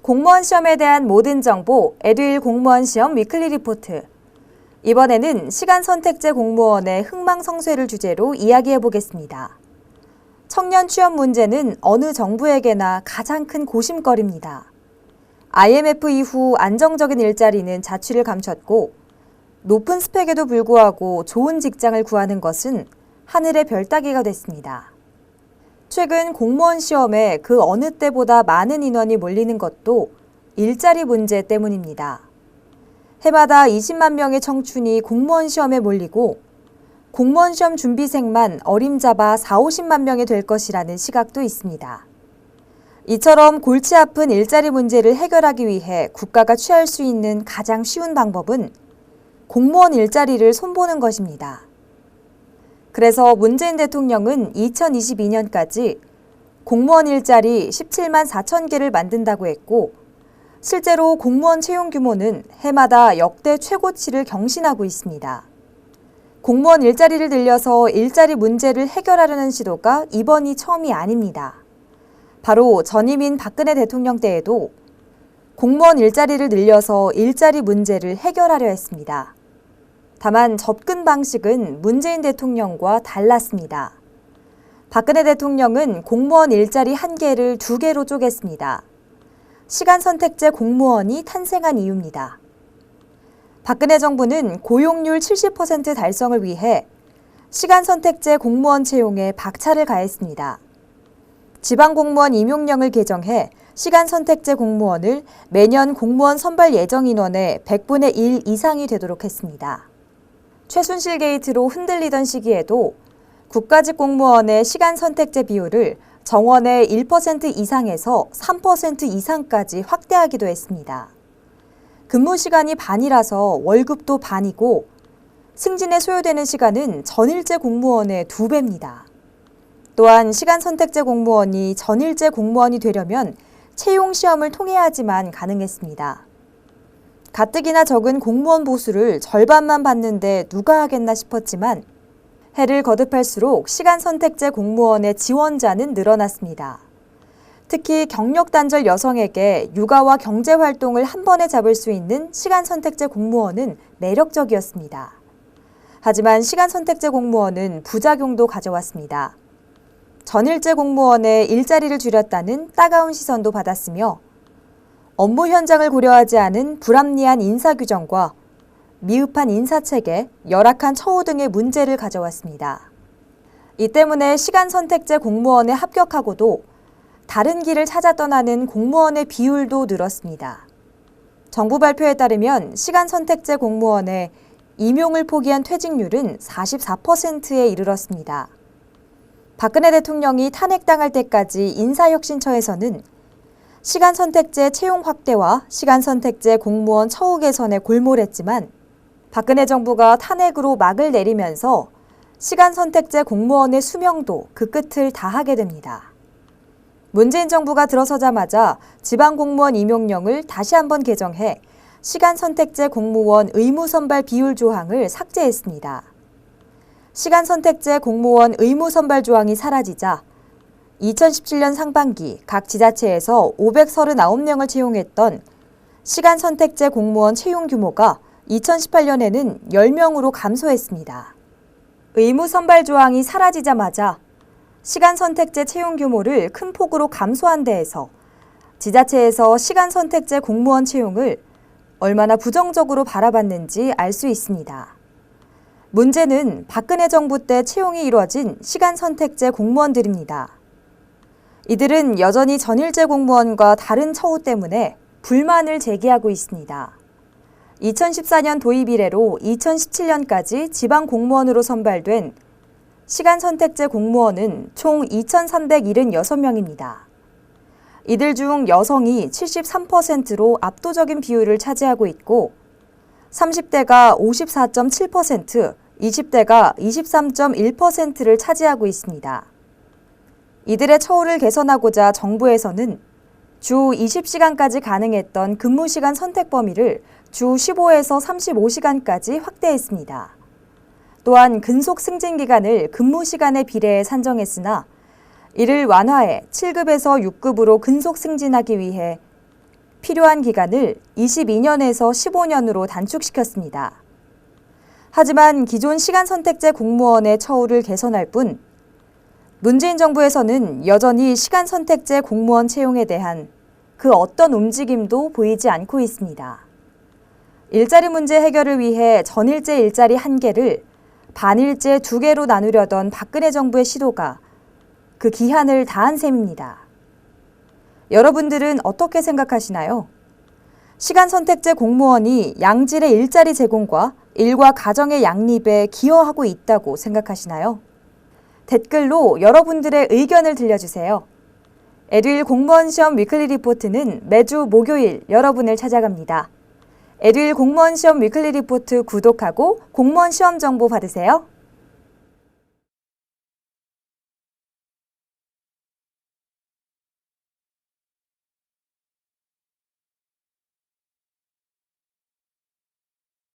공무원 시험에 대한 모든 정보 에듀윌 공무원 시험 위클리 리포트. 이번에는 시간 선택제 공무원의 흥망성쇠를 주제로 이야기해 보겠습니다. 청년 취업 문제는 어느 정부에게나 가장 큰 고심거리입니다. IMF 이후 안정적인 일자리는 자취를 감췄고 높은 스펙에도 불구하고 좋은 직장을 구하는 것은 하늘의 별 따기가 됐습니다. 최근 공무원 시험에 그 어느 때보다 많은 인원이 몰리는 것도 일자리 문제 때문입니다. 해마다 20만 명의 청춘이 공무원 시험에 몰리고 공무원 시험 준비생만 어림잡아 40~50만 명이 될 것이라는 시각도 있습니다. 이처럼 골치 아픈 일자리 문제를 해결하기 위해 국가가 취할 수 있는 가장 쉬운 방법은 공무원 일자리를 손보는 것입니다. 그래서 문재인 대통령은 2022년까지 공무원 일자리 17만 4천 개를 만든다고 했고 실제로 공무원 채용 규모는 해마다 역대 최고치를 경신하고 있습니다. 공무원 일자리를 늘려서 일자리 문제를 해결하려는 시도가 이번이 처음이 아닙니다. 바로 전임인 박근혜 대통령 때에도 공무원 일자리를 늘려서 일자리 문제를 해결하려 했습니다. 다만 접근 방식은 문재인 대통령과 달랐습니다. 박근혜 대통령은 공무원 일자리 1개를 2개로 쪼갰습니다. 시간 선택제 공무원이 탄생한 이유입니다. 박근혜 정부는 고용률 70% 달성을 위해 시간 선택제 공무원 채용에 박차를 가했습니다. 지방공무원 임용령을 개정해 시간 선택제 공무원을 매년 공무원 선발 예정 인원의 100분의 1 이상이 되도록 했습니다. 최순실 게이트로 흔들리던 시기에도 국가직 공무원의 시간 선택제 비율을 정원의 1% 이상에서 3% 이상까지 확대하기도 했습니다. 근무 시간이 반이라서 월급도 반이고 승진에 소요되는 시간은 전일제 공무원의 2배입니다. 또한 시간 선택제 공무원이 전일제 공무원이 되려면 채용 시험을 통해야지만 가능했습니다. 가뜩이나 적은 공무원 보수를 절반만 받는데 누가 하겠나 싶었지만 해를 거듭할수록 시간 선택제 공무원의 지원자는 늘어났습니다. 특히 경력 단절 여성에게 육아와 경제 활동을 한 번에 잡을 수 있는 시간 선택제 공무원은 매력적이었습니다. 하지만 시간 선택제 공무원은 부작용도 가져왔습니다. 전일제 공무원의 일자리를 줄였다는 따가운 시선도 받았으며 업무 현장을 고려하지 않은 불합리한 인사 규정과 미흡한 인사체계, 열악한 처우 등의 문제를 가져왔습니다. 이 때문에 시간 선택제 공무원에 합격하고도 다른 길을 찾아 떠나는 공무원의 비율도 늘었습니다. 정부 발표에 따르면 시간 선택제 공무원의 임용을 포기한 퇴직률은 44%에 이르렀습니다. 박근혜 대통령이 탄핵당할 때까지 인사혁신처에서는 시간 선택제 채용 확대와 시간 선택제 공무원 처우 개선에 골몰했지만 박근혜 정부가 탄핵으로 막을 내리면서 시간 선택제 공무원의 수명도 그 끝을 다하게 됩니다. 문재인 정부가 들어서자마자 지방공무원 임용령을 다시 한번 개정해 시간 선택제 공무원 의무 선발 비율 조항을 삭제했습니다. 시간 선택제 공무원 의무 선발 조항이 사라지자 2017년 상반기 각 지자체에서 539명을 채용했던 시간 선택제 공무원 채용 규모가 2018년에는 10명으로 감소했습니다. 의무 선발 조항이 사라지자마자 시간 선택제 채용 규모를 큰 폭으로 감소한 데에서 지자체에서 시간 선택제 공무원 채용을 얼마나 부정적으로 바라봤는지 알 수 있습니다. 문제는 박근혜 정부 때 채용이 이루어진 시간 선택제 공무원들입니다. 이들은 여전히 전일제 공무원과 다른 처우 때문에 불만을 제기하고 있습니다. 2014년 도입 이래로 2017년까지 지방 공무원으로 선발된 시간 선택제 공무원은 총 2,376명입니다. 이들 중 여성이 73%로 압도적인 비율을 차지하고 있고 30대가 54.7%, 20대가 23.1%를 차지하고 있습니다. 이들의 처우를 개선하고자 정부에서는 주 20시간까지 가능했던 근무시간 선택 범위를 주 15에서 35시간까지 확대했습니다. 또한 근속 승진 기간을 근무시간에 비례해 산정했으나 이를 완화해 7급에서 6급으로 근속 승진하기 위해 필요한 기간을 22년에서 15년으로 단축시켰습니다. 하지만 기존 시간 선택제 공무원의 처우를 개선할 뿐 문재인 정부에서는 여전히 시간 선택제 공무원 채용에 대한 그 어떤 움직임도 보이지 않고 있습니다. 일자리 문제 해결을 위해 전일제 일자리 1개를 반일제 2개로 나누려던 박근혜 정부의 시도가 그 기한을 다한 셈입니다. 여러분들은 어떻게 생각하시나요? 시간 선택제 공무원이 양질의 일자리 제공과 일과 가정의 양립에 기여하고 있다고 생각하시나요? 댓글로 여러분들의 의견을 들려주세요. 에듀윌 공무원 시험 위클리 리포트는 매주 목요일 여러분을 찾아갑니다. 에듀윌 공무원 시험 위클리 리포트 구독하고 공무원 시험 정보 받으세요.